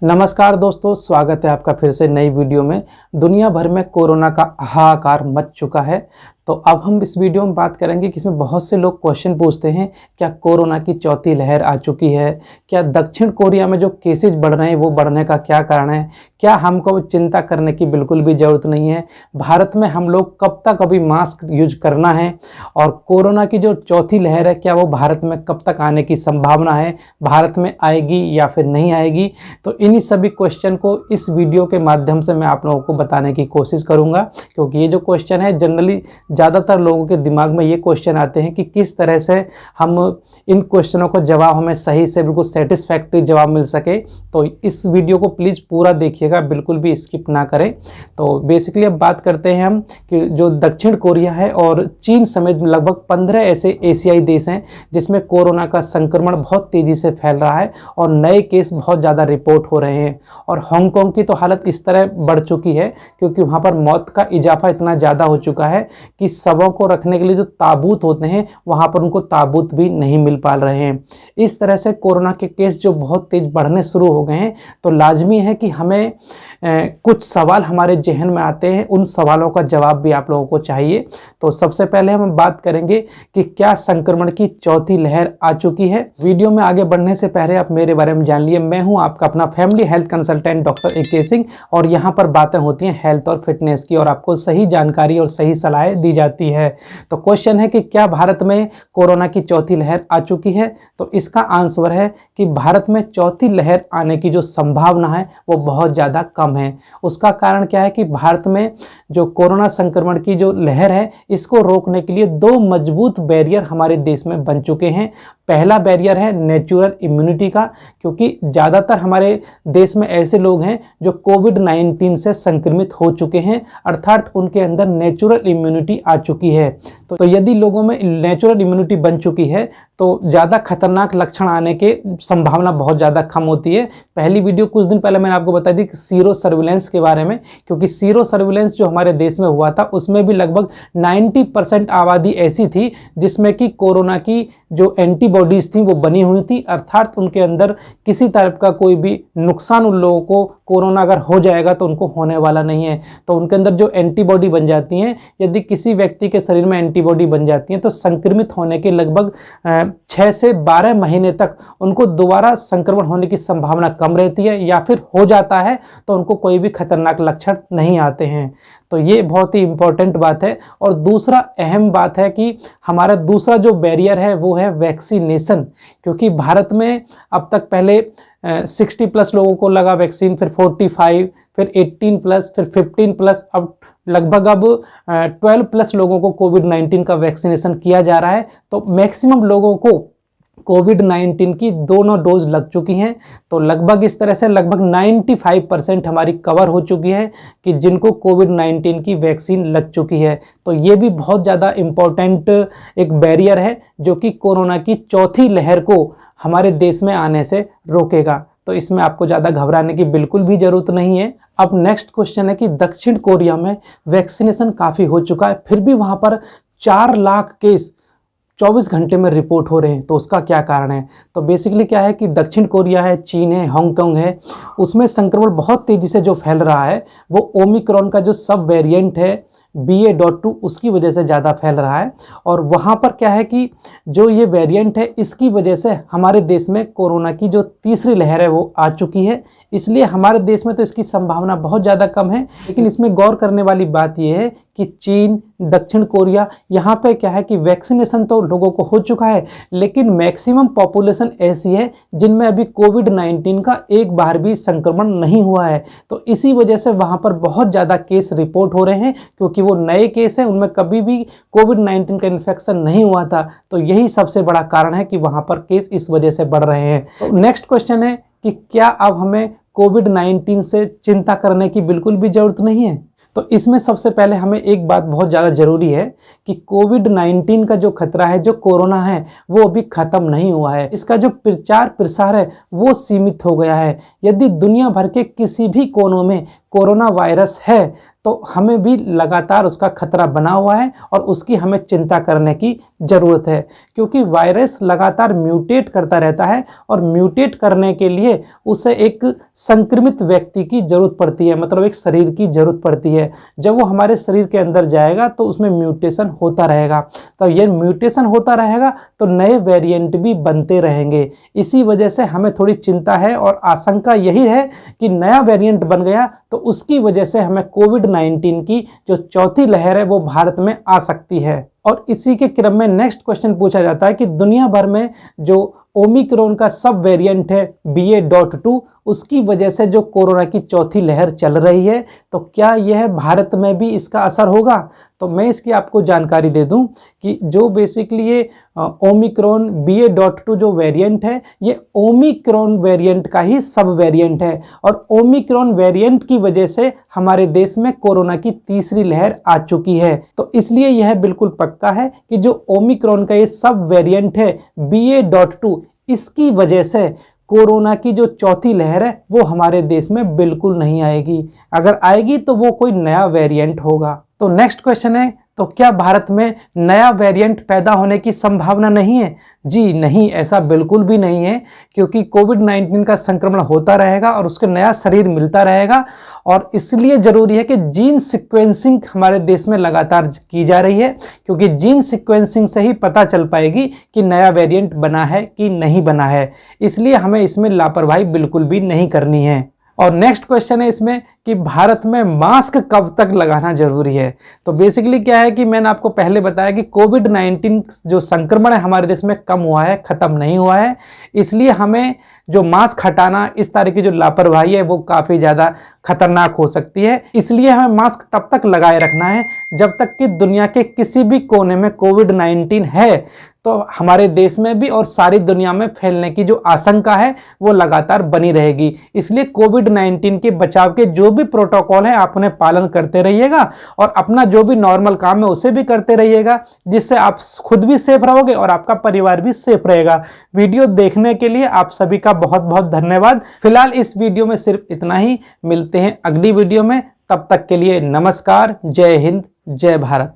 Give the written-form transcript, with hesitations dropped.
नमस्कार दोस्तों, स्वागत है आपका फिर से नई वीडियो में। दुनिया भर में कोरोना का हाहाकार मच चुका है। तो अब हम इस वीडियो में बात करेंगे कि इसमें बहुत से लोग क्वेश्चन पूछते हैं, क्या कोरोना की चौथी लहर आ चुकी है? क्या दक्षिण कोरिया में जो केसेज बढ़ रहे हैं वो बढ़ने का क्या कारण है? क्या हमको चिंता करने की बिल्कुल भी ज़रूरत नहीं है? भारत में हम लोग कब तक अभी मास्क यूज करना है? और कोरोना की जो चौथी लहर है, क्या वो भारत में कब तक आने की संभावना है? भारत में आएगी या फिर नहीं आएगी? तो इन्हीं सभी क्वेश्चन को इस वीडियो के माध्यम से मैं आप लोगों को बताने की कोशिश करूंगा, क्योंकि ये जो क्वेश्चन है जनरली ज़्यादातर लोगों के दिमाग में ये क्वेश्चन आते हैं कि किस तरह से हम इन क्वेश्चनों को जवाब हमें सही से बिल्कुल सेटिस्फैक्ट्री जवाब मिल सके। तो इस वीडियो को प्लीज़ पूरा देखिएगा, बिल्कुल भी स्किप ना करें। तो बेसिकली अब बात करते हैं हम कि जो दक्षिण कोरिया है और चीन समेत लगभग 15 ऐसे एशियाई देश हैं जिसमें कोरोना का संक्रमण बहुत तेज़ी से फैल रहा है और नए केस बहुत ज़्यादा रिपोर्ट हो रहे हैं। और हांगकांग की तो हालत इस तरह बढ़ चुकी है क्योंकि वहाँ पर मौत का इजाफा इतना ज़्यादा हो चुका है कि शवों को रखने के लिए जो ताबूत होते हैं वहाँ पर उनको ताबूत भी नहीं मिल पा रहे हैं। इस तरह से कोरोना के केस जो बहुत तेज़ बढ़ने शुरू हो गए हैं, तो लाजमी है कि हमें कुछ सवाल हमारे जहन में आते हैं, उन सवालों का जवाब भी आप लोगों को चाहिए। तो सबसे पहले हम बात करेंगे कि क्या संक्रमण की चौथी लहर आ चुकी है। वीडियो में आगे बढ़ने से पहले आप मेरे बारे में जान लिए। मैं हूं आपका अपना family health consultant doctor A K. Singh, और यहां पर बातें होती हैं हेल्थ और फिटनेस की और आपको सही जानकारी और सही सलाह दी जाती है। तो क्वेश्चन है कि क्या भारत में कोरोना की चौथी लहर आ चुकी है? तो इसका आंसर है कि भारत में चौथी लहर आने की जो संभावना है वो बहुत ज़्यादा कम है। उसका कारण क्या है कि भारत में जो कोरोना संक्रमण की जो लहर है, इसको रोकने के लिए दो मजबूत बैरियर हमारे देश में बन चुके हैं। पहला बैरियर है नेचुरल इम्यूनिटी का, क्योंकि ज़्यादातर हमारे देश में ऐसे लोग हैं जो कोविड-19 से संक्रमित हो चुके हैं, अर्थात उनके अंदर नेचुरल इम्यूनिटी आ चुकी है। तो यदि लोगों में नेचुरल इम्यूनिटी बन चुकी है तो ज़्यादा खतरनाक लक्षण आने के संभावना बहुत ज़्यादा कम होती है। पहली वीडियो कुछ दिन पहले मैंने आपको बताई थी कि सीरो सर्विलेंस के बारे में, क्योंकि सीरो सर्विलेंस जो हमारे देश में हुआ था उसमें भी लगभग 90% आबादी ऐसी थी जिसमें कि कोरोना की जो एंटीबॉडीज़ थी वो बनी हुई थी, अर्थात उनके अंदर किसी तरह का कोई भी नुकसान उन लोगों को कोरोना अगर हो जाएगा तो उनको होने वाला नहीं है। तो उनके अंदर जो एंटीबॉडी बन जाती हैं, यदि किसी व्यक्ति के शरीर में एंटीबॉडी बन जाती हैं तो संक्रमित होने के लगभग 6 से 12 महीने तक उनको दोबारा संक्रमण होने की संभावना कम रहती है, या फिर हो जाता है तो उनको कोई भी खतरनाक लक्षण नहीं आते हैं। तो ये बहुत ही इम्पोर्टेंट बात है। और दूसरा अहम बात है कि हमारा दूसरा जो बैरियर है वो है वैक्सीनेशन, क्योंकि भारत में अब तक पहले 60+ लोगों को लगा वैक्सीन, फिर 45, फिर 18+, फिर 15+, अब लगभग 12+ लोगों को कोविड-19 का वैक्सीनेशन किया जा रहा है। तो मैक्सिमम लोगों को कोविड-19 की दोनों डोज लग चुकी हैं। तो लगभग इस तरह से लगभग 95% हमारी कवर हो चुकी है कि जिनको कोविड-19 की वैक्सीन लग चुकी है। तो ये भी बहुत ज़्यादा इम्पोर्टेंट एक बैरियर है जो कि कोरोना की चौथी लहर को हमारे देश में आने से रोकेगा। तो इसमें आपको ज़्यादा घबराने की बिल्कुल भी ज़रूरत नहीं है। अब नेक्स्ट क्वेश्चन है कि दक्षिण कोरिया में वैक्सीनेशन काफ़ी हो चुका है, फिर भी वहाँ पर 4 लाख केस 24 घंटे में रिपोर्ट हो रहे हैं। तो उसका क्या कारण है? तो बेसिकली क्या है कि दक्षिण कोरिया है, चीन है, हांगकांग है, उसमें संक्रमण बहुत तेज़ी से जो फैल रहा है वो ओमिक्रॉन का जो सब वेरिएंट है BA.2 उसकी वजह से ज़्यादा फैल रहा है। और वहाँ पर क्या है कि जो ये वेरिएंट है इसकी वजह से हमारे देश में कोरोना की जो तीसरी लहर है वो आ चुकी है। इसलिए हमारे देश में तो इसकी संभावना बहुत ज़्यादा कम है। लेकिन इसमें गौर करने वाली बात ये है कि चीन, दक्षिण कोरिया, यहाँ पे क्या है कि वैक्सीनेशन तो लोगों को हो चुका है, लेकिन मैक्सिमम पॉपुलेशन ऐसी है जिनमें अभी कोविड-19 का एक बार भी संक्रमण नहीं हुआ है। तो इसी वजह से वहाँ पर बहुत ज़्यादा केस रिपोर्ट हो रहे हैं, क्योंकि वो नए केस हैं, उनमें कभी भी कोविड-19 का इन्फेक्शन नहीं हुआ था। तो यही सबसे बड़ा कारण है कि वहाँ पर केस इस वजह से बढ़ रहे हैं। तो नेक्स्ट क्वेश्चन है कि क्या अब हमें कोविड-19 से चिंता करने की बिल्कुल भी ज़रूरत नहीं है? तो इसमें सबसे पहले हमें एक बात बहुत ज़्यादा ज़रूरी है कि कोविड-19 का जो खतरा है, जो कोरोना है, वो अभी ख़त्म नहीं हुआ है। इसका जो प्रचार प्रसार है वो सीमित हो गया है। यदि दुनिया भर के किसी भी कोनों में कोरोना वायरस है तो हमें भी लगातार उसका खतरा बना हुआ है और उसकी हमें चिंता करने की ज़रूरत है, क्योंकि वायरस लगातार म्यूटेट करता रहता है और म्यूटेट करने के लिए उसे एक संक्रमित व्यक्ति की ज़रूरत पड़ती है, मतलब एक शरीर की ज़रूरत पड़ती है। जब वो हमारे शरीर के अंदर जाएगा तो उसमें म्यूटेशन होता रहेगा, तो ये म्यूटेशन होता रहेगा तो नए वेरिएंट भी बनते रहेंगे। इसी वजह से हमें थोड़ी चिंता है और आशंका यही है कि नया वेरिएंट बन गया तो उसकी वजह से हमें कोविड-19 की जो चौथी लहर है वो भारत में आ सकती है। और इसी के क्रम में नेक्स्ट क्वेश्चन पूछा जाता है कि दुनिया भर में जो ओमिक्रॉन का सब वेरिएंट है BA.2 उसकी वजह से जो कोरोना की चौथी लहर चल रही है, तो क्या यह भारत में भी इसका असर होगा? तो मैं इसकी आपको जानकारी दे दूं कि जो बेसिकली ये ओमिक्रॉन BA.2 जो वेरिएंट है ये ओमिक्रॉन वेरिएंट का ही सब वेरिएंट है और ओमिक्रॉन वेरिएंट की वजह से हमारे देश में कोरोना की तीसरी लहर आ चुकी है। तो इसलिए यह बिल्कुल पक्का है कि जो ओमिक्रॉन का ये सब वेरिएंट है BA.2 इसकी वजह से कोरोना की जो चौथी लहर है वो हमारे देश में बिल्कुल नहीं आएगी। अगर आएगी तो वो कोई नया वेरिएंट होगा। तो नेक्स्ट क्वेश्चन है, तो क्या भारत में नया वेरिएंट पैदा होने की संभावना नहीं है? जी नहीं, ऐसा बिल्कुल भी नहीं है, क्योंकि कोविड-19 का संक्रमण होता रहेगा और उसके नया शरीर मिलता रहेगा और इसलिए ज़रूरी है कि जीन सीक्वेंसिंग हमारे देश में लगातार की जा रही है, क्योंकि जीन सीक्वेंसिंग से ही पता चल पाएगी कि नया वेरिएंट बना है कि नहीं बना है। इसलिए हमें इसमें लापरवाही बिल्कुल भी नहीं करनी है। और नेक्स्ट क्वेश्चन है इसमें कि भारत में मास्क कब तक लगाना जरूरी है? तो बेसिकली क्या है कि मैंने आपको पहले बताया कि कोविड-19 जो संक्रमण है हमारे देश में कम हुआ है, ख़त्म नहीं हुआ है, इसलिए हमें जो मास्क हटाना, इस तरह की जो लापरवाही है वो काफ़ी ज़्यादा खतरनाक हो सकती है। इसलिए हमें मास्क तब तक लगाए रखना है जब तक कि दुनिया के किसी भी कोने में कोविड-19 है, तो हमारे देश में भी और सारी दुनिया में फैलने की जो आशंका है वो लगातार बनी रहेगी। इसलिए कोविड-19 के बचाव के जो भी प्रोटोकॉल है आप उन्हें पालन करते रहिएगा और अपना जो भी नॉर्मल काम है उसे भी करते रहिएगा, जिससे आप खुद भी सेफ रहोगे और आपका परिवार भी सेफ रहेगा। वीडियो देखने के लिए आप सभी का बहुत बहुत धन्यवाद। फिलहाल इस वीडियो में सिर्फ इतना ही, मिलते हैं अगली वीडियो में, तब तक के लिए नमस्कार, जय हिंद, जय भारत।